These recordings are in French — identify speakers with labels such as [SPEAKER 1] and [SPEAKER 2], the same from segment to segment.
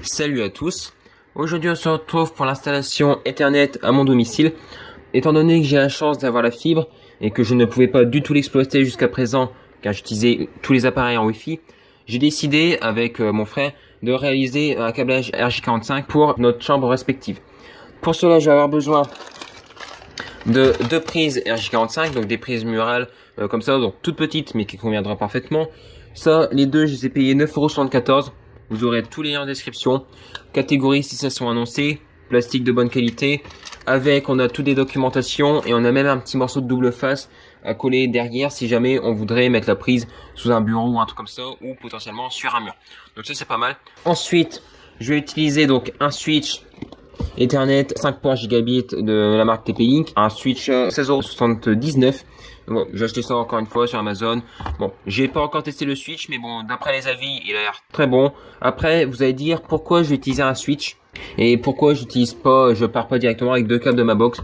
[SPEAKER 1] Salut à tous, aujourd'hui on se retrouve pour l'installation Ethernet à mon domicile. Étant donné que j'ai la chance d'avoir la fibre et que je ne pouvais pas du tout l'exploiter jusqu'à présent car j'utilisais tous les appareils en Wi-Fi, j'ai décidé avec mon frère de réaliser un câblage RJ45 pour notre chambre respective. Pour cela je vais avoir besoin de deux prises RJ45, donc des prises murales comme ça, donc toutes petites mais qui conviendront parfaitement. Ça, les deux, je les ai payés 9,74 €. Vous aurez tous les liens en description. Catégories si ça sont annoncés. Plastique de bonne qualité. Avec, on a toutes les documentations et on a même un petit morceau de double face à coller derrière si jamais on voudrait mettre la prise sous un bureau ou un truc comme ça ou potentiellement sur un mur. Donc ça c'est pas mal. Ensuite, je vais utiliser donc un switch Ethernet 5 ports gigabits de la marque TP-Link, un switch 16,79 €. Bon, j'ai acheté ça encore une fois sur Amazon. Bon, j'ai pas encore testé le switch, mais bon, d'après les avis, il a l'air très bon. Après, vous allez dire pourquoi je vais utiliser un switch et pourquoi je pars pas directement avec deux câbles de ma box.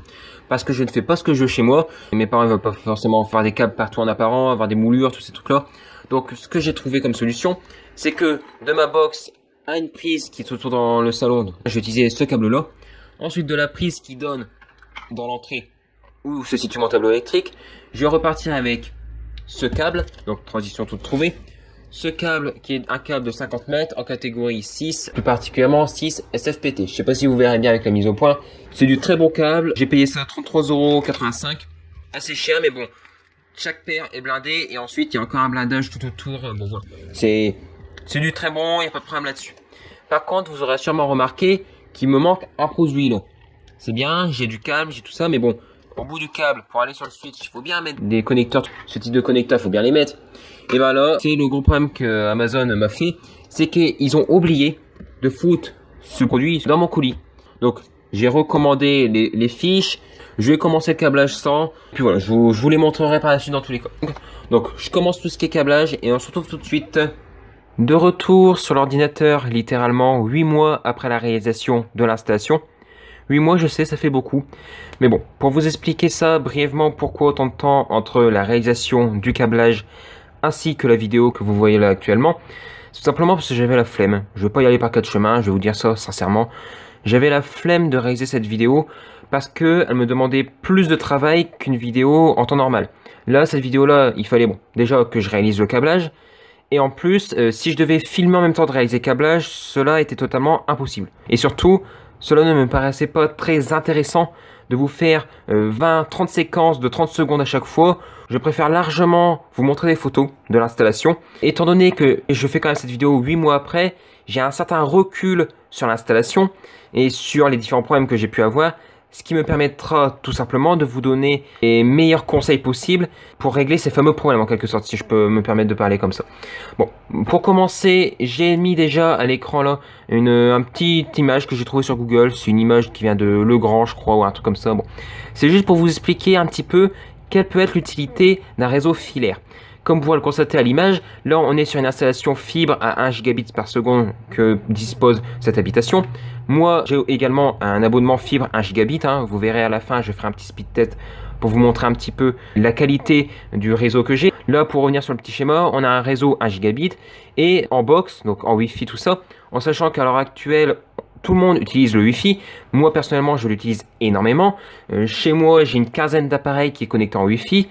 [SPEAKER 1] Parce que je ne fais pas ce que je veux chez moi. Mes parents ne veulent pas forcément faire des câbles partout en apparent, avoir des moulures, tous ces trucs-là. Donc, ce que j'ai trouvé comme solution, c'est que de ma box à une prise qui se trouve dans le salon, je vais utiliser ce câble-là. Ensuite, de la prise qui donne dans l'entrée où se situe mon tableau électrique, je vais repartir avec ce câble, donc transition toute trouvée. Ce câble qui est un câble de 50 mètres en catégorie 6, plus particulièrement 6 SFPT. Je sais pas si vous verrez bien avec la mise au point. C'est du très bon câble. J'ai payé ça 33,85 €. Assez cher, mais bon. Chaque paire est blindée et ensuite il y a encore un blindage tout autour. Bon, voilà. C'est du très bon, il n'y a pas de problème là-dessus. Par contre, vous aurez sûrement remarqué qu'il me manque un produit là. C'est bien, j'ai du câble, j'ai tout ça, mais bon. Au bout du câble, pour aller sur le switch, il faut bien mettre des connecteurs. Ce type de connecteur, il faut bien les mettre. Et ben là, c'est le gros problème que Amazon m'a fait, c'est qu'ils ont oublié de foutre ce produit dans mon colis. Donc, j'ai recommandé les fiches. Je vais commencer le câblage sans. Puis voilà, je vous les montrerai par la suite dans tous les cas. Donc, je commence tout ce qui est câblage et on se retrouve tout de suite. De retour sur l'ordinateur, littéralement 8 mois après la réalisation de l'installation. 8 mois, je sais, ça fait beaucoup. Mais bon, pour vous expliquer ça brièvement, pourquoi autant de temps entre la réalisation du câblage ainsi que la vidéo que vous voyez là actuellement, c'est tout simplement parce que j'avais la flemme. Je ne vais pas y aller par quatre chemins, je vais vous dire ça sincèrement. J'avais la flemme de réaliser cette vidéo parce qu'elle me demandait plus de travail qu'une vidéo en temps normal. Là, cette vidéo-là, il fallait, bon, déjà que je réalise le câblage. Et en plus, si je devais filmer en même temps de réaliser le câblage, cela était totalement impossible. Et surtout, cela ne me paraissait pas très intéressant de vous faire 20-30 séquences de 30 secondes à chaque fois. Je préfère largement vous montrer des photos de l'installation. Étant donné que je fais quand même cette vidéo 8 mois après, j'ai un certain recul sur l'installation et sur les différents problèmes que j'ai pu avoir. Ce qui me permettra tout simplement de vous donner les meilleurs conseils possibles pour régler ces fameux problèmes en quelque sorte, si je peux me permettre de parler comme ça. Bon, pour commencer, j'ai mis déjà à l'écran là une petite image que j'ai trouvée sur Google. C'est une image qui vient de Legrand, je crois, ou un truc comme ça. Bon, c'est juste pour vous expliquer un petit peu quelle peut être l'utilité d'un réseau filaire. Comme vous pouvez le constater à l'image, là on est sur une installation fibre à 1 gigabit par seconde que dispose cette habitation. Moi j'ai également un abonnement fibre 1 gigabit, vous verrez à la fin, je ferai un petit speed test pour vous montrer un petit peu la qualité du réseau que j'ai. Là pour revenir sur le petit schéma, on a un réseau 1 gigabit et en box, donc en Wi-Fi tout ça, en sachant qu'à l'heure actuelle, tout le monde utilise le Wi-Fi. Moi personnellement je l'utilise énormément. Chez moi j'ai une quinzaine d'appareils qui est connectés en Wi-Fi.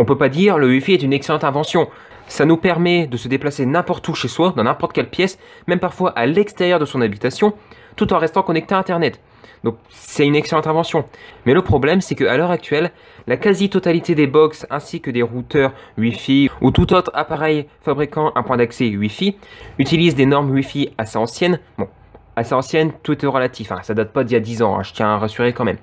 [SPEAKER 1] On peut pas dire le Wi-Fi est une excellente invention. Ça nous permet de se déplacer n'importe où chez soi, dans n'importe quelle pièce, même parfois à l'extérieur de son habitation, tout en restant connecté à Internet. Donc c'est une excellente invention. Mais le problème, c'est qu'à l'heure actuelle, la quasi-totalité des box ainsi que des routeurs Wi-Fi ou tout autre appareil fabriquant un point d'accès Wi-Fi utilisent des normes Wi-Fi assez anciennes. Bon, assez ancienne, tout est relatif, ça date pas d'il y a 10 ans, je tiens à rassurer quand même.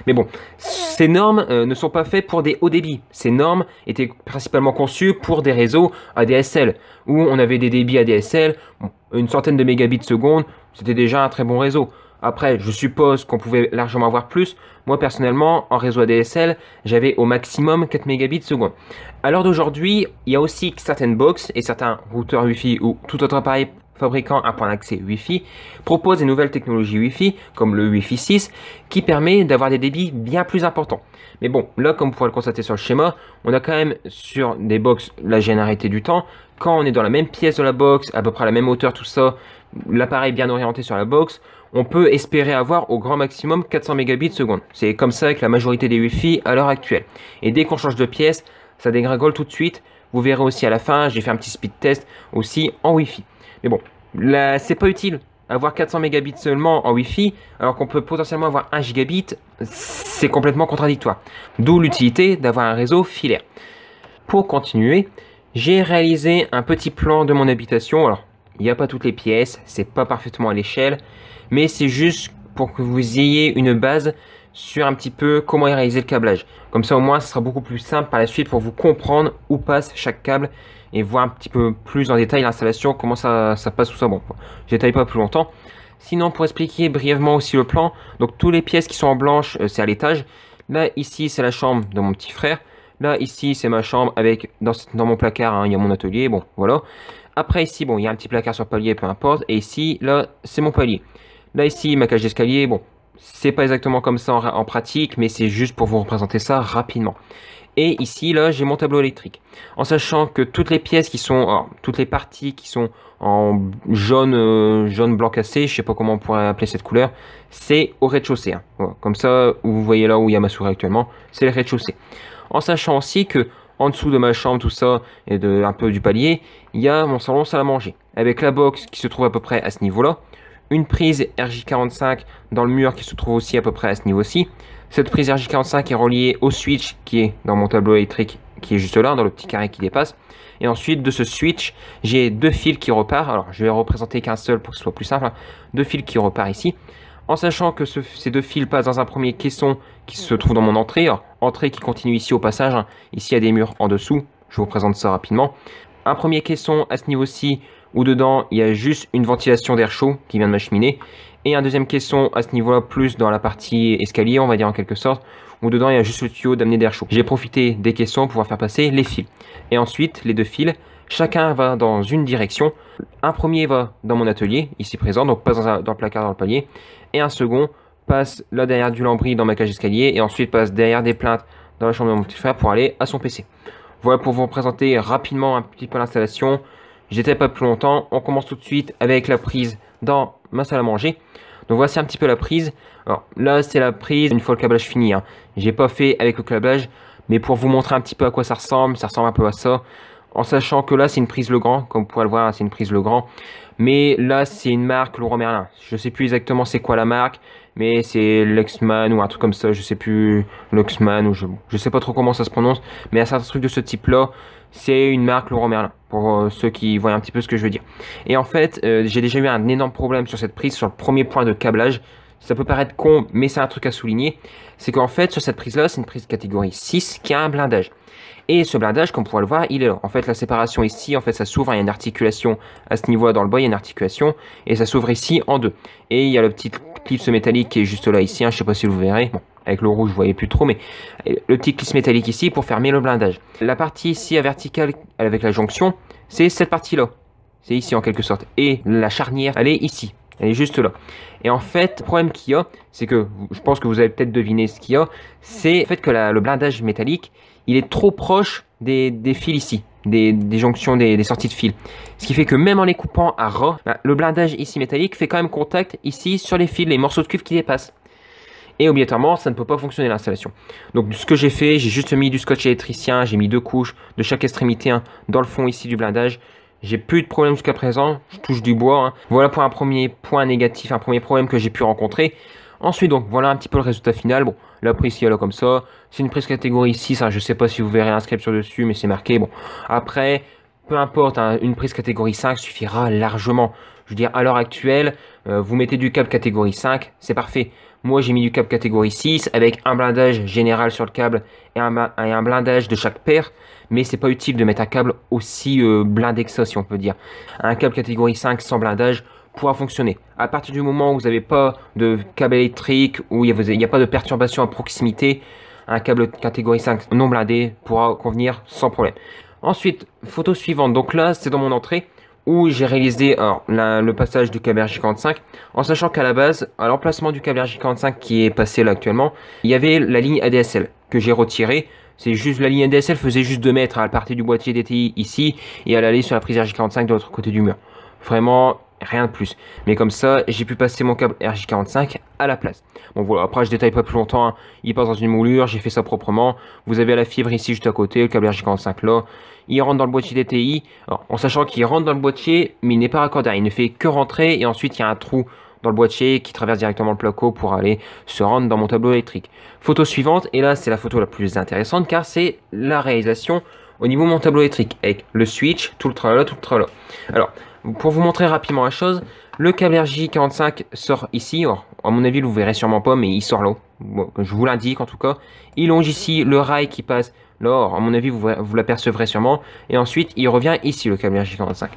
[SPEAKER 1] Mais bon, ces normes ne sont pas faites pour des hauts débits. Ces normes étaient principalement conçues pour des réseaux ADSL, où on avait des débits ADSL, bon, une centaine de mégabits seconde, c'était déjà un très bon réseau. Après, je suppose qu'on pouvait largement avoir plus. Moi, personnellement, en réseau ADSL, j'avais au maximum 4 mégabits seconde. À l'heure d'aujourd'hui, il y a aussi certaines box et certains routeurs Wi-Fi ou tout autre appareil fabricant un point d'accès Wi-Fi, propose des nouvelles technologies Wi-Fi, comme le Wi-Fi 6, qui permet d'avoir des débits bien plus importants. Mais bon, là, comme vous pourrez le constater sur le schéma, on a quand même sur des box la généralité du temps. Quand on est dans la même pièce de la box, à peu près à la même hauteur, tout ça, l'appareil bien orienté sur la box, on peut espérer avoir au grand maximum 400 mégabits seconde. C'est comme ça avec la majorité des Wi-Fi à l'heure actuelle. Et dès qu'on change de pièce, ça dégringole tout de suite. Vous verrez aussi à la fin, j'ai fait un petit speed test aussi en Wi-Fi. Mais bon, là, c'est pas utile. Avoir 400 mégabits seulement en Wi-Fi, alors qu'on peut potentiellement avoir 1 gigabit, c'est complètement contradictoire. D'où l'utilité d'avoir un réseau filaire. Pour continuer, j'ai réalisé un petit plan de mon habitation. Alors, il n'y a pas toutes les pièces, c'est pas parfaitement à l'échelle, mais c'est juste pour que vous ayez une base sur un petit peu comment est réalisé le câblage. Comme ça, au moins, ce sera beaucoup plus simple par la suite pour vous comprendre où passe chaque câble et voir un petit peu plus en détail l'installation, comment ça passe, tout ça. Bon, je détaille pas plus longtemps. Sinon, pour expliquer brièvement aussi le plan, donc toutes les pièces qui sont en blanche, c'est à l'étage. Là, ici, c'est la chambre de mon petit frère. Là, ici, c'est ma chambre avec, dans mon placard, hein, il y a mon atelier, bon, voilà. Après, ici, bon, il y a un petit placard sur le palier, peu importe. Et ici, là, c'est mon palier. Là, ici, ma cage d'escalier, bon, c'est pas exactement comme ça en pratique, mais c'est juste pour vous représenter ça rapidement. Et ici, là, j'ai mon tableau électrique. En sachant que toutes les pièces qui sont, alors, toutes les parties qui sont en jaune, jaune blanc cassé, je sais pas comment on pourrait appeler cette couleur, c'est au rez-de-chaussée. Hein. Voilà. Comme ça, vous voyez là où il y a ma souris actuellement, c'est le rez-de-chaussée. En sachant aussi que en dessous de ma chambre, tout ça, et un peu du palier, il y a mon salon salle à manger. Avec la box qui se trouve à peu près à ce niveau-là. Une prise RJ45 dans le mur qui se trouve aussi à peu près à ce niveau-ci. Cette prise RJ45 est reliée au switch qui est dans mon tableau électrique qui est juste là, dans le petit carré qui dépasse. Et ensuite, de ce switch, j'ai 2 fils qui repartent. Alors, je vais représenter qu'un seul pour que ce soit plus simple. 2 fils qui repartent ici. En sachant que ces 2 fils passent dans un premier caisson qui se trouve dans mon entrée. Alors, entrée qui continue ici au passage. Hein. Ici, il y a des murs en dessous. Je vous présente ça rapidement. Un premier caisson à ce niveau-ci où dedans, il y a juste une ventilation d'air chaud qui vient de ma cheminée. Et un deuxième caisson à ce niveau-là, plus dans la partie escalier, on va dire en quelque sorte, où dedans, il y a juste le tuyau d'amener d'air chaud. J'ai profité des caissons pour pouvoir faire passer les fils. Et ensuite, les 2 fils, chacun va dans une direction. Un premier va dans mon atelier, ici présent, donc passe dans le placard, dans le palier. Et un second passe là derrière du lambris dans ma cage d'escalier. Et ensuite passe derrière des plaintes dans la chambre de mon petit frère pour aller à son PC. Voilà pour vous présenter rapidement un petit peu l'installation. J'étais pas plus longtemps. On commence tout de suite avec la prise dans ma salle à manger. Donc voici un petit peu la prise. Alors là, c'est la prise une fois le câblage fini. Hein. J'ai pas fait avec le câblage, mais pour vous montrer un petit peu à quoi ça ressemble un peu à ça. En sachant que là, c'est une prise Legrand, comme vous pourrez le voir, c'est une prise Legrand. Mais là, c'est une marque Leroy Merlin. Je sais plus exactement c'est quoi la marque, mais c'est Luxman ou un truc comme ça. Je sais plus, Luxman ou je sais pas trop comment ça se prononce. Mais à certains trucs de ce type-là, c'est une marque Leroy Merlin. Pour ceux qui voient un petit peu ce que je veux dire. Et en fait, j'ai déjà eu un énorme problème sur cette prise, sur le premier point de câblage. Ça peut paraître con, mais c'est un truc à souligner. C'est qu'en fait, sur cette prise-là, c'est une prise catégorie 6 qui a un blindage. Et ce blindage, comme vous pourrez le voir, il est là. En fait, la séparation ici, en fait, ça s'ouvre. Il y a une articulation à ce niveau-là dans le bas, il y a une articulation. Et ça s'ouvre ici en deux. Et il y a le petit clip métallique qui est juste là ici. Hein, je sais pas si vous verrez. Bon, avec le rouge, vous voyez plus trop. Mais le petit clip métallique ici pour fermer le blindage. La partie ici à verticale avec la jonction, c'est cette partie-là. C'est ici en quelque sorte. Et la charnière, elle est ici. Elle est juste là. Et en fait, le problème qu'il y a, c'est que, je pense que vous avez peut-être deviné ce qu'il y a, c'est le fait que le blindage métallique, il est trop proche des fils ici, des jonctions, des sorties de fils. Ce qui fait que même en les coupant à ras, le blindage ici métallique fait quand même contact ici sur les fils, les morceaux de cuivre qui dépassent. Et obligatoirement, ça ne peut pas fonctionner l'installation. Donc ce que j'ai fait, j'ai juste mis du scotch électricien, j'ai mis 2 couches de chaque extrémité hein, dans le fond ici du blindage. J'ai plus de problème jusqu'à présent, je touche du bois. Hein. Voilà pour un premier point négatif, un premier problème que j'ai pu rencontrer. Ensuite, donc voilà un petit peu le résultat final. Bon, la prise qui est là comme ça. C'est une prise catégorie 6, hein, je sais pas si vous verrez l'inscription dessus, mais c'est marqué. Bon, après, peu importe, hein, une prise catégorie 5 suffira largement. Je veux dire, à l'heure actuelle, vous mettez du câble catégorie 5, c'est parfait. Moi, j'ai mis du câble catégorie 6 avec un blindage général sur le câble et un blindage de chaque paire. Mais c'est pas utile de mettre un câble aussi blindé que ça, si on peut dire. Un câble catégorie 5 sans blindage pourra fonctionner. À partir du moment où vous n'avez pas de câble électrique, où il n'y a pas de perturbation à proximité, un câble catégorie 5 non blindé pourra convenir sans problème. Ensuite, photo suivante. Donc là, c'est dans mon entrée. où j'ai réalisé le passage du câble RJ45, en sachant qu'à la base, à l'emplacement du câble RJ45 qui est passé là actuellement, il y avait la ligne ADSL que j'ai retirée. C'est juste la ligne ADSL faisait juste 2 mètres, elle partait du boîtier DTI ici et elle allait sur la prise RJ45 de l'autre côté du mur. Vraiment rien de plus. Mais comme ça, j'ai pu passer mon câble RJ45 à la place. Bon voilà, après je détaille pas plus longtemps, hein. Il passe dans une moulure, j'ai fait ça proprement. Vous avez la fibre ici juste à côté, le câble RJ45 là. Il rentre dans le boîtier DTI, alors, en sachant qu'il rentre dans le boîtier, mais il n'est pas raccordé. Il ne fait que rentrer et ensuite il y a un trou dans le boîtier qui traverse directement le placo pour aller se rendre dans mon tableau électrique. Photo suivante, et là c'est la photo la plus intéressante car c'est la réalisation au niveau de mon tableau électrique avec le switch, tout le tralala, tout le tralala. Alors, pour vous montrer rapidement la chose, le câble RJ45 sort ici. Alors, à mon avis, vous verrez sûrement pas, mais il sort là. Bon, je vous l'indique en tout cas. Il longe ici le rail qui passe là. Alors, à mon avis, vous l'apercevrez sûrement. Et ensuite, il revient ici, le câble RJ45.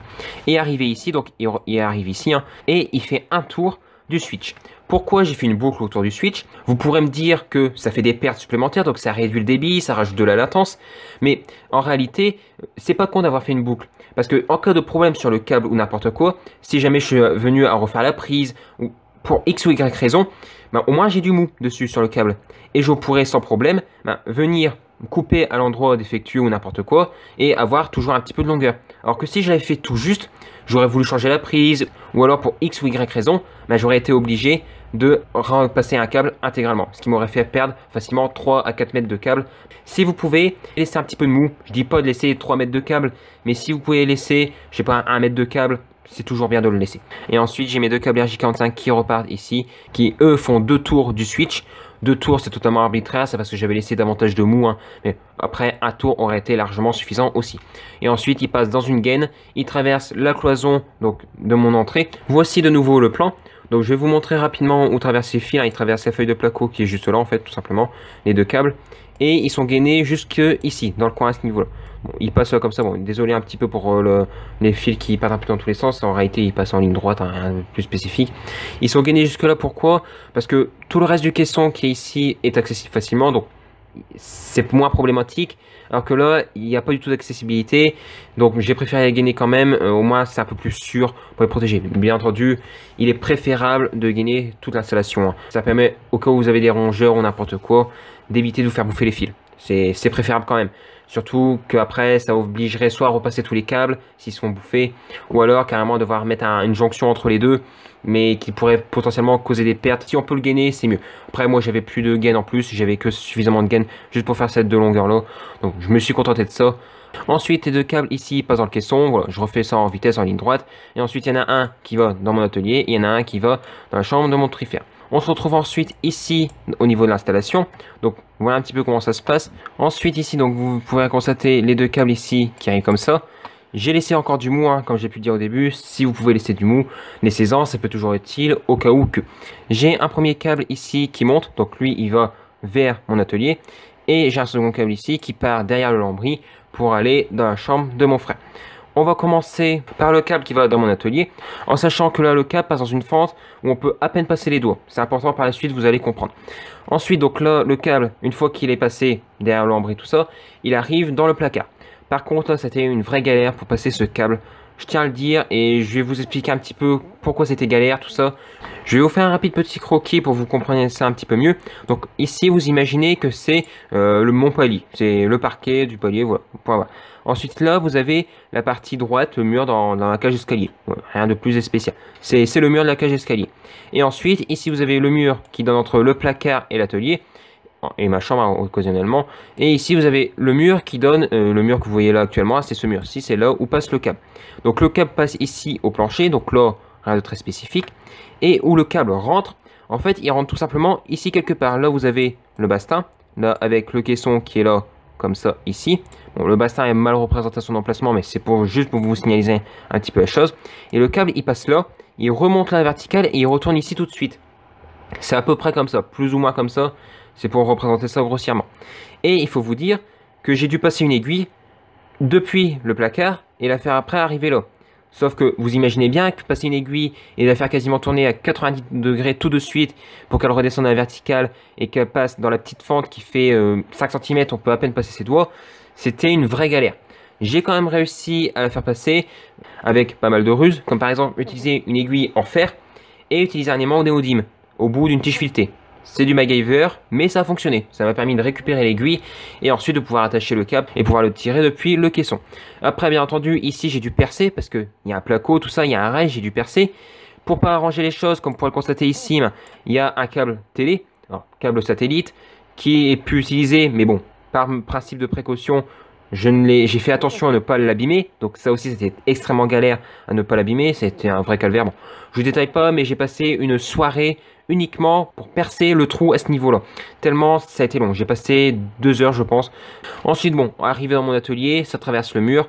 [SPEAKER 1] Et arrivé ici, donc il arrive ici, hein, et il fait un tour du switch. Pourquoi j'ai fait une boucle autour du switch? Vous pourrez me dire que ça fait des pertes supplémentaires, donc ça réduit le débit, ça rajoute de la latence. Mais en réalité, c'est pas con d'avoir fait une boucle. Parce que en cas de problème sur le câble ou n'importe quoi, si jamais je suis venu à refaire la prise, ou pour X ou Y raison, ben, au moins j'ai du mou dessus sur le câble. Et je pourrais sans problème venir couper à l'endroit défectueux ou n'importe quoi et avoir toujours un petit peu de longueur. Alors que si j'avais fait tout juste, j'aurais voulu changer la prise ou alors pour X ou Y raison, ben, j'aurais été obligé de repasser un câble intégralement, ce qui m'aurait fait perdre facilement 3 à 4 mètres de câble. Si vous pouvez laisser un petit peu de mou, je dis pas de laisser 3 mètres de câble, mais si vous pouvez laisser, je sais pas, 1 mètre de câble, c'est toujours bien de le laisser. Et ensuite, j'ai mes deux câbles RJ45 qui repartent ici, qui eux font 2 tours du switch. 2 tours, c'est totalement arbitraire, c'est parce que j'avais laissé davantage de mou, hein. Mais après, un tour aurait été largement suffisant aussi. Et ensuite, il passe dans une gaine, il traverse la cloison donc de mon entrée. Voici de nouveau le plan. Donc je vais vous montrer rapidement où traverse les fils, hein. Il traverse la feuille de placo qui est juste là en fait, tout simplement, les deux câbles. Et ils sont gainés jusque ici, dans le coin à ce niveau-là. Bon, il passe comme ça, bon, désolé un petit peu pour les fils qui partent un peu dans tous les sens, en réalité ils passent en ligne droite, hein, rien de plus spécifique. Ils sont gainés jusque là, pourquoi? Parce que tout le reste du caisson qui est ici est accessible facilement, donc c'est moins problématique, alors que là il n'y a pas du tout d'accessibilité, donc j'ai préféré les gainer quand même, au moins c'est un peu plus sûr pour les protéger. Bien entendu, il est préférable de gainer toute l'installation, hein. Ça permet, au cas où vous avez des rongeurs ou n'importe quoi, d'éviter de vous faire bouffer les fils. C'est préférable quand même. Surtout qu'après, ça obligerait soit à repasser tous les câbles s'ils se font bouffer, ou alors carrément devoir mettre une jonction entre les deux, mais qui pourrait potentiellement causer des pertes. Si on peut le gainer, c'est mieux. Après, moi, j'avais plus de gain en plus, j'avais que suffisamment de gain juste pour faire cette de longueur-là. Donc, je me suis contenté de ça. Ensuite, les deux câbles ici passent dans le caisson. Voilà, je refais ça en vitesse, en ligne droite. Et ensuite, il y en a un qui va dans mon atelier, et il y en a un qui va dans la chambre de mon trifère. On se retrouve ensuite ici au niveau de l'installation. Donc voilà un petit peu comment ça se passe. Ensuite ici, donc vous pouvez constater les deux câbles ici qui arrivent comme ça. J'ai laissé encore du mou, hein, comme j'ai pu dire au début. Si vous pouvez laisser du mou, laissez-en, ça peut toujours être utile au cas où que. J'ai un premier câble ici qui monte, donc lui il va vers mon atelier. Et j'ai un second câble ici qui part derrière le lambris pour aller dans la chambre de mon frère. On va commencer par le câble qui va dans mon atelier, en sachant que là le câble passe dans une fente où on peut à peine passer les doigts. C'est important, par la suite, vous allez comprendre. Ensuite, donc là, le câble, une fois qu'il est passé derrière le lambris, tout ça, il arrive dans le placard. Par contre, là, c'était une vraie galère pour passer ce câble. Je tiens à le dire et je vais vous expliquer un petit peu pourquoi c'était galère, tout ça. Je vais vous faire un rapide petit croquis pour que vous compreniez ça un petit peu mieux. Donc ici, vous imaginez que c'est mon palier. C'est le parquet du palier, voilà. Voilà. Ensuite là, vous avez la partie droite, le mur dans la cage escalier. Voilà, rien de plus spécial. C'est le mur de la cage escalier. Et ensuite, ici, vous avez le mur qui donne entre le placard et l'atelier. Et ma chambre occasionnellement. Et ici, vous avez le mur qui donne, le mur que vous voyez là actuellement, c'est ce mur-ci, c'est là où passe le câble. Donc le câble passe ici au plancher, donc là, rien de très spécifique. Et où le câble rentre, en fait, il rentre tout simplement ici quelque part. Là, vous avez le bastin, là, avec le caisson qui est là, comme ça, ici. Bon, le bastin est mal représenté à son emplacement, mais c'est juste pour vous signaliser un petit peu la chose. Et le câble, il passe là, il remonte là à la verticale et il retourne ici tout de suite. C'est à peu près comme ça, plus ou moins comme ça. C'est pour représenter ça grossièrement. Et il faut vous dire que j'ai dû passer une aiguille depuis le placard et la faire après arriver là. Sauf que vous imaginez bien que passer une aiguille et la faire quasiment tourner à 90 degrés tout de suite pour qu'elle redescende à la verticale et qu'elle passe dans la petite fente qui fait 5 cm, on peut à peine passer ses doigts, c'était une vraie galère. j'ai quand même réussi à la faire passer avec pas mal de ruses, comme par exemple utiliser une aiguille en fer et utiliser un aimant au néodyme au bout d'une tige filetée. C'est du MacGyver, mais ça a fonctionné. Ça m'a permis de récupérer l'aiguille et ensuite de pouvoir attacher le câble et pouvoir le tirer depuis le caisson. Après, bien entendu, ici j'ai dû percer parce qu'il y a un placo, tout ça, il y a un rail, j'ai dû percer. Pour pas arranger les choses, comme vous pourrez le constater ici, il y a un câble télé, alors, câble satellite, qui est plus utilisé, mais bon, par principe de précaution, j'ai fait attention à ne pas l'abîmer, donc ça aussi c'était extrêmement galère à ne pas l'abîmer, c'était un vrai calvaire. Bon, je vous détaille pas, mais j'ai passé une soirée uniquement pour percer le trou à ce niveau-là. Tellement ça a été long, j'ai passé 2 heures je pense. Ensuite bon, arrivé dans mon atelier, ça traverse le mur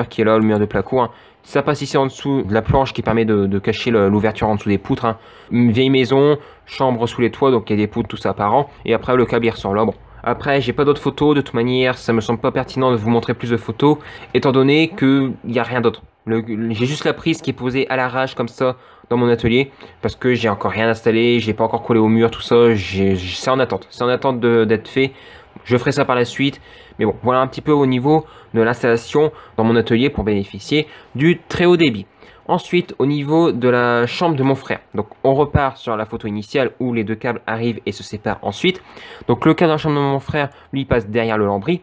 [SPEAKER 1] qui est là, le mur de placo, hein. Ça passe ici en dessous de la planche qui permet de cacher l'ouverture en dessous des poutres, hein. Une vieille maison, chambre sous les toits, donc il y a des poutres, tout ça apparent. Et après le câble il ressort là, bon. Après, j'ai pas d'autres photos, de toute manière, ça me semble pas pertinent de vous montrer plus de photos, étant donné qu'il n'y a rien d'autre. J'ai juste la prise qui est posée à l'arrache comme ça dans mon atelier, parce que j'ai encore rien installé, j'ai pas encore collé au mur, tout ça, c'est en attente d'être fait. Je ferai ça par la suite, mais bon, voilà un petit peu au niveau de l'installation dans mon atelier pour bénéficier du très haut débit. Ensuite, au niveau de la chambre de mon frère, donc on repart sur la photo initiale où les deux câbles arrivent et se séparent ensuite. Donc le câble dans la chambre de mon frère, lui, passe derrière le lambris.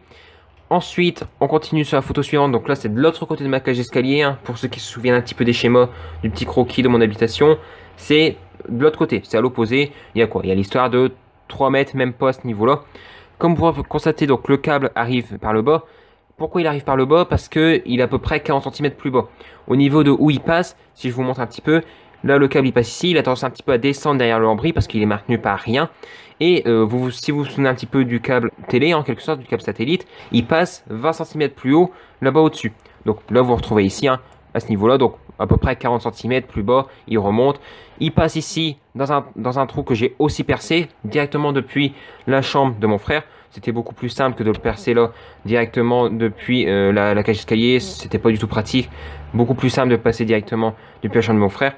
[SPEAKER 1] Ensuite, on continue sur la photo suivante. Donc là, c'est de l'autre côté de ma cage d'escalier, hein, pour ceux qui se souviennent un petit peu des schémas du petit croquis de mon habitation. C'est de l'autre côté, c'est à l'opposé. Il y a quoi? Il y a l'histoire de 3 mètres, même pas à ce niveau-là. Comme vous pouvez constater, donc le câble arrive par le bas. Pourquoi il arrive par le bas? Parce qu'il est à peu près 40 cm plus bas. Au niveau de où il passe, si je vous montre un petit peu, là le câble il passe ici, il a tendance un petit peu à descendre derrière le lambris parce qu'il est maintenu par rien. Et si vous vous souvenez un petit peu du câble télé, en quelque sorte, du câble satellite, il passe 20 cm plus haut, là-bas au-dessus. Donc là vous vous retrouvez ici, hein, à ce niveau-là, donc à peu près 40 cm plus bas, il remonte. Il passe ici dans un trou que j'ai aussi percé, directement depuis la chambre de mon frère. C'était beaucoup plus simple que de le percer là directement depuis la cage d'escalier. C'était pas du tout pratique. Beaucoup plus simple de passer directement depuis la chambre de mon frère.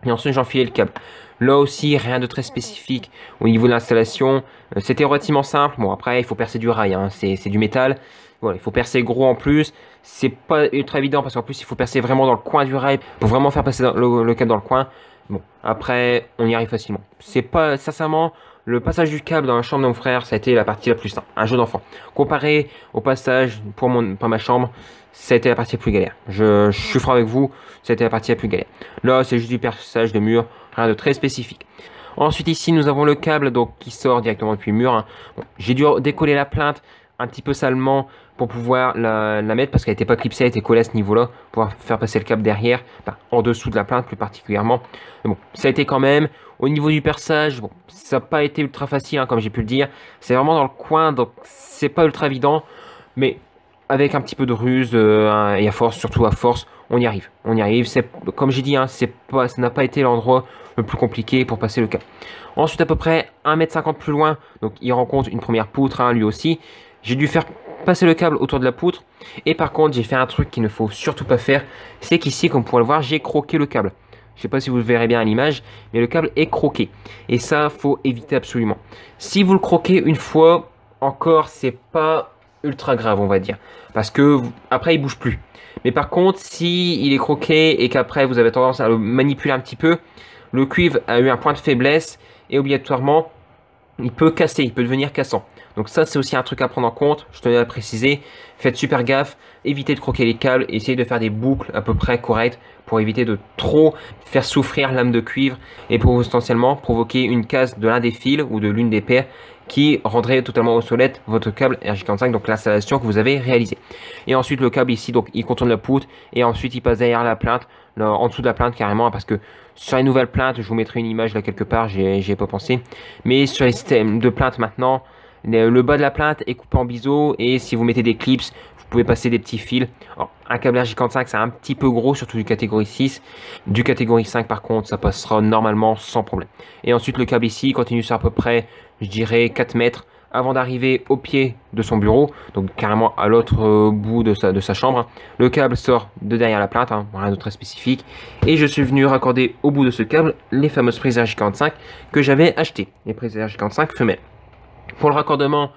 [SPEAKER 1] Et ensuite j'enfilais le câble. Là aussi rien de très spécifique au niveau de l'installation. C'était relativement simple. Bon après il faut percer du rail, hein. C'est du métal. Voilà, il faut percer gros en plus. C'est pas ultra évident parce qu'en plus il faut percer vraiment dans le coin du rail pour vraiment faire passer le câble dans le coin. Bon après on y arrive facilement. C'est pas sincèrement. Le passage du câble dans la chambre de mon frère, ça a été la partie la plus simple, un jeu d'enfant. Comparé au passage pour ma chambre, ça a été la partie la plus galère. Je suis franc avec vous, ça a été la partie la plus galère. Là, c'est juste du perçage de mur, rien de très spécifique. Ensuite, ici, nous avons le câble donc, qui sort directement depuis le mur, hein. Bon, j'ai dû décoller la plainte un petit peu salement pour pouvoir la mettre parce qu'elle n'était pas clipsée, elle était collée à ce niveau-là pour pouvoir faire passer le câble derrière, enfin, en dessous de la plainte plus particulièrement. Mais bon, ça a été quand même. Au niveau du perçage, bon, ça n'a pas été ultra facile, hein, comme j'ai pu le dire. C'est vraiment dans le coin, donc c'est pas ultra évident. Mais avec un petit peu de ruse et à force, surtout à force, on y arrive. On y arrive. Comme j'ai dit, hein, ça n'a pas été l'endroit le plus compliqué pour passer le câble. Ensuite, à peu près 1,50 m plus loin, donc il rencontre une première poutre, hein, lui aussi. J'ai dû faire passer le câble autour de la poutre. Et par contre, j'ai fait un truc qu'il ne faut surtout pas faire. C'est qu'ici, comme vous pourrez le voir, j'ai croqué le câble. Je ne sais pas si vous le verrez bien à l'image, mais le câble est croqué. Et ça, faut éviter absolument. Si vous le croquez une fois, encore, c'est pas ultra grave, on va dire. Parce que après, il bouge plus. Mais par contre, si il est croqué et qu'après, vous avez tendance à le manipuler un petit peu, le cuivre a eu un point de faiblesse et obligatoirement, il peut casser, il peut devenir cassant. Donc ça, c'est aussi un truc à prendre en compte, je tenais à le préciser. Faites super gaffe, évitez de croquer les câbles, essayez de faire des boucles à peu près correctes pour éviter de trop faire souffrir lame de cuivre et pour potentiellement provoquer une casse de l'un des fils ou de l'une des paires qui rendrait totalement obsolète votre câble RJ45, donc l'installation que vous avez réalisée. Et ensuite le câble ici, donc il contourne la poutre et ensuite il passe derrière la plainte, là, en dessous de la plainte carrément, parce que sur les nouvelles plaintes, je vous mettrai une image là quelque part, j'y ai pas pensé, mais sur les systèmes de plainte maintenant, le bas de la plainte est coupé en biseau et si vous mettez des clips, vous pouvez passer des petits fils. Alors, un câble RJ45 c'est un petit peu gros, surtout du catégorie 6. Du catégorie 5 par contre, ça passera normalement sans problème. Et ensuite le câble ici continue sur à peu près, je dirais 4 mètres avant d'arriver au pied de son bureau, donc carrément à l'autre bout de sa chambre. Le câble sort de derrière la plainte, hein, rien de très spécifique. Et je suis venu raccorder au bout de ce câble les fameuses prises RJ45 que j'avais achetées, les prises RJ45 femelles. Pour le raccordement,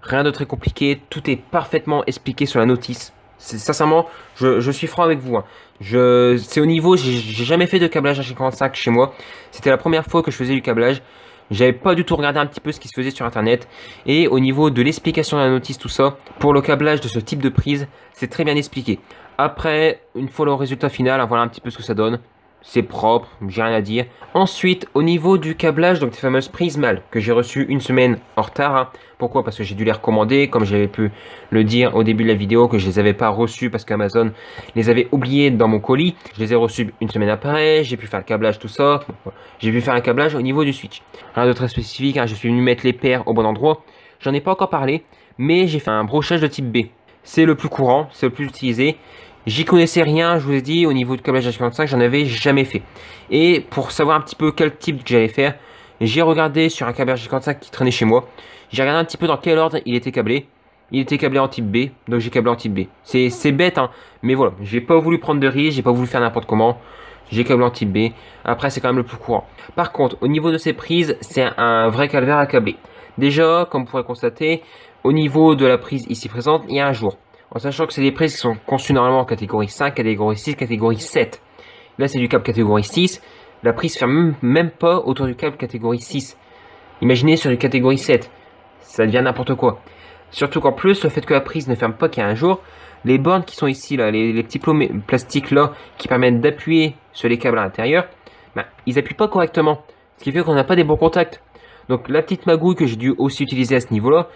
[SPEAKER 1] rien de très compliqué, tout est parfaitement expliqué sur la notice. Sincèrement, je suis franc avec vous. Hein. C'est au niveau, j'ai jamais fait de câblage H45 chez moi. C'était la première fois que je faisais du câblage. J'avais pas du tout regardé un petit peu ce qui se faisait sur internet. Et au niveau de l'explication de la notice, tout ça, pour le câblage de ce type de prise, c'est très bien expliqué. Après, une fois le résultat final, voilà un petit peu ce que ça donne. C'est propre, j'ai rien à dire. Ensuite, au niveau du câblage, donc des fameuses prises mâles que j'ai reçues une semaine en retard. Hein. Pourquoi? Parce que j'ai dû les recommander, comme j'avais pu le dire au début de la vidéo, que je les avais pas reçues parce qu'Amazon les avait oubliées dans mon colis. Je les ai reçues une semaine après, j'ai pu faire le câblage, tout ça. J'ai pu faire le câblage au niveau du switch. Rien de très spécifique, hein. Je suis venu mettre les paires au bon endroit. J'en ai pas encore parlé, mais j'ai fait un brochage de type B. C'est le plus courant, c'est le plus utilisé. J'y connaissais rien, je vous ai dit, au niveau du câblage H45, j'en avais jamais fait. Et pour savoir un petit peu quel type que j'allais faire, j'ai regardé sur un câblage H45 qui traînait chez moi. J'ai regardé un petit peu dans quel ordre il était câblé. Il était câblé en type B, donc j'ai câblé en type B. C'est bête, hein, mais voilà, j'ai pas voulu prendre de risque, j'ai pas voulu faire n'importe comment. J'ai câblé en type B. Après, c'est quand même le plus courant. Par contre, au niveau de ces prises, c'est un vrai calvaire à câbler. Déjà, comme vous pourrez constater, au niveau de la prise ici présente, il y a un jour. En sachant que c'est des prises qui sont conçues normalement en catégorie 5, catégorie 6, catégorie 7. Là, c'est du câble catégorie 6. La prise ne ferme même pas autour du câble catégorie 6. Imaginez sur du catégorie 7. Ça devient n'importe quoi. Surtout qu'en plus, le fait que la prise ne ferme pas qu'il y a un jour, les bornes qui sont ici, là, les petits plots plastiques là, qui permettent d'appuyer sur les câbles à l'intérieur, ben, ils n'appuient pas correctement. Ce qui fait qu'on n'a pas des bons contacts. Donc la petite magouille que j'ai dû aussi utiliser à ce niveau-là,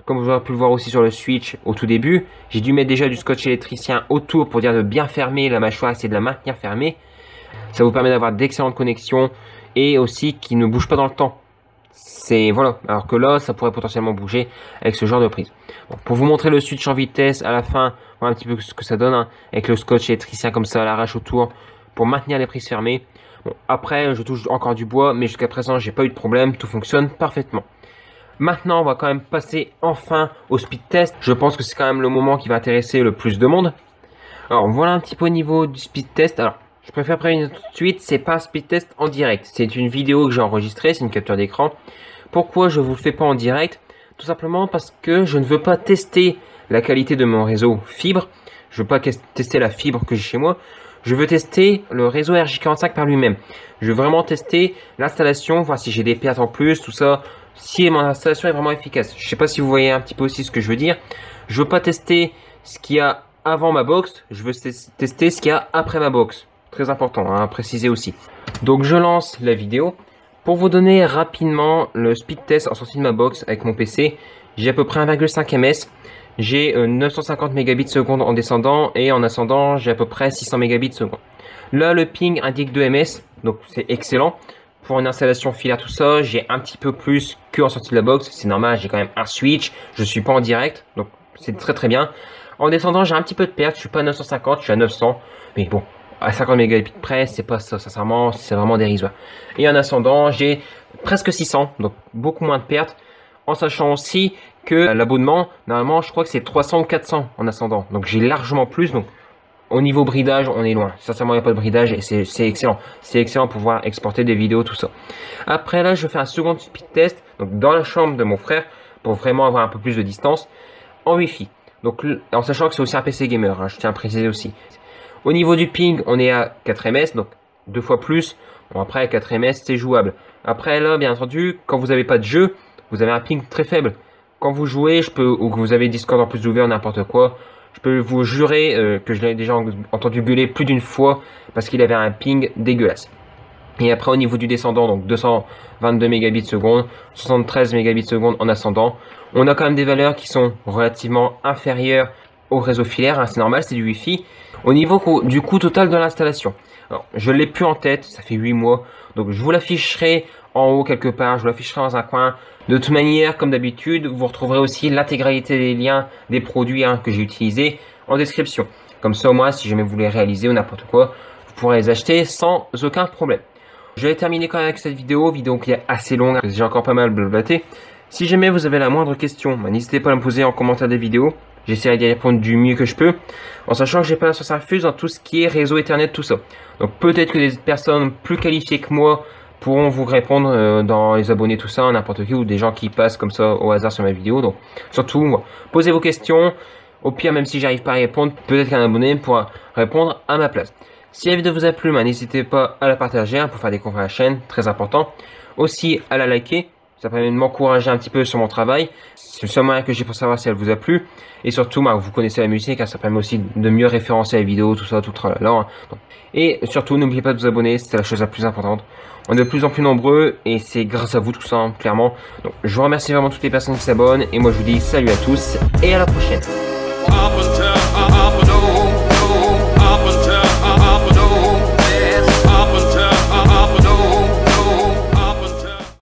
[SPEAKER 1] comme vous aurez pu le voir aussi sur le switch au tout début, j'ai dû mettre déjà du scotch électricien autour pour dire de bien fermer la mâchoire, essayer de la maintenir fermée. Ça vous permet d'avoir d'excellentes connexions et aussi qui ne bougent pas dans le temps. C'est voilà, alors que là, ça pourrait potentiellement bouger avec ce genre de prise. Bon, pour vous montrer le switch en vitesse à la fin, voilà un petit peu ce que ça donne, hein, avec le scotch électricien comme ça à l'arrache autour pour maintenir les prises fermées. Bon, après, je touche encore du bois, mais jusqu'à présent, j'ai pas eu de problème, tout fonctionne parfaitement. Maintenant, on va quand même passer enfin au speed test. Je pense que c'est quand même le moment qui va intéresser le plus de monde. Alors, voilà un petit peu au niveau du speed test. Alors, je préfère prévenir tout de suite, c'est pas un speed test en direct. C'est une vidéo que j'ai enregistrée, c'est une capture d'écran. Pourquoi je vous le fais pas en direct? Tout simplement parce que je ne veux pas tester la qualité de mon réseau fibre. Je veux pas tester la fibre que j'ai chez moi. Je veux tester le réseau RJ45 par lui-même. Je veux vraiment tester l'installation, voir si j'ai des pertes en plus, tout ça. Si mon installation est vraiment efficace. Je sais pas si vous voyez un petit peu aussi ce que je veux dire. Je veux pas tester ce qu'il y a avant ma box. Je veux tester ce qu'il y a après ma box. Très important hein, à préciser aussi. Donc je lance la vidéo. Pour vous donner rapidement le speed test en sortie de ma box avec mon PC, j'ai à peu près 1,5 ms. J'ai 950 mégabits seconde en descendant et en ascendant, j'ai à peu près 600 mégabits seconde. Là, le ping indique 2 ms, donc c'est excellent. Pour une installation filaire, tout ça, j'ai un petit peu plus que en sortie de la box. C'est normal, j'ai quand même un switch, je suis pas en direct, donc c'est très très bien. En descendant, j'ai un petit peu de perte, je suis pas à 950, je suis à 900, mais bon, à 50 mégabits près, c'est pas ça, sincèrement, c'est vraiment dérisoire. Et en ascendant, j'ai presque 600, donc beaucoup moins de pertes, en sachant aussi que l'abonnement, normalement, je crois que c'est 300 ou 400 en ascendant, donc j'ai largement plus, donc au niveau bridage, on est loin. Sincèrement, il n'y a pas de bridage et c'est excellent. C'est excellent pour pouvoir exporter des vidéos, tout ça. Après, là, je fais un second speed test, donc dans la chambre de mon frère, pour vraiment avoir un peu plus de distance, en Wi-Fi. Donc, en sachant que c'est aussi un PC gamer, hein, je tiens à préciser aussi. Au niveau du ping, on est à 4 ms, donc 2 fois plus. Bon, après, 4 ms, c'est jouable. Après, là, bien entendu, quand vous n'avez pas de jeu, vous avez un ping très faible. Quand vous jouez, ou que vous avez Discord en plus ouvert, n'importe quoi, je peux vous jurer que je l'ai déjà entendu gueuler plus d'une fois parce qu'il avait un ping dégueulasse. Et après au niveau du descendant, donc 222 mégabits seconde, 73 mégabits seconde en ascendant, on a quand même des valeurs qui sont relativement inférieures au réseau filaire, hein, c'est normal, c'est du Wi-Fi. Au niveau du coût total de l'installation, alors je l'ai plus en tête, ça fait 8 mois, donc je vous l'afficherai en haut quelque part, je vous l'afficherai dans un coin. De toute manière, comme d'habitude, vous retrouverez aussi l'intégralité des liens des produits hein, que j'ai utilisés en description. Comme ça, au moins, si jamais vous voulez réaliser ou n'importe quoi, vous pourrez les acheter sans aucun problème. Je vais terminer quand même avec cette vidéo qui est assez longue, j'ai encore pas mal blablaté. Si jamais vous avez la moindre question, n'hésitez pas à me poser en commentaire des vidéos. J'essaierai d'y répondre du mieux que je peux, en sachant que j'ai pas la science infuse dans tout ce qui est réseau Ethernet, tout ça. Donc peut-être que des personnes plus qualifiées que moi pourront vous répondre dans les abonnés, tout ça, n'importe qui, ou des gens qui passent comme ça au hasard sur ma vidéo. Donc surtout, posez vos questions. Au pire, même si j'arrive pas à répondre, peut-être qu'un abonné pourra répondre à ma place. Si la vidéo vous a plu, n'hésitez pas à la partager pour faire découvrir la chaîne, très important. Aussi à la liker, ça permet de m'encourager un petit peu sur mon travail. C'est le seul moyen que j'ai pour savoir si elle vous a plu. Et surtout, vous connaissez la musique, ça permet aussi de mieux référencer la vidéo, tout ça, tout tralala. Et surtout, n'oubliez pas de vous abonner, c'est la chose la plus importante. On est de plus en plus nombreux et c'est grâce à vous tout ça, clairement. Donc, je vous remercie vraiment toutes les personnes qui s'abonnent et moi je vous dis salut à tous et à la prochaine.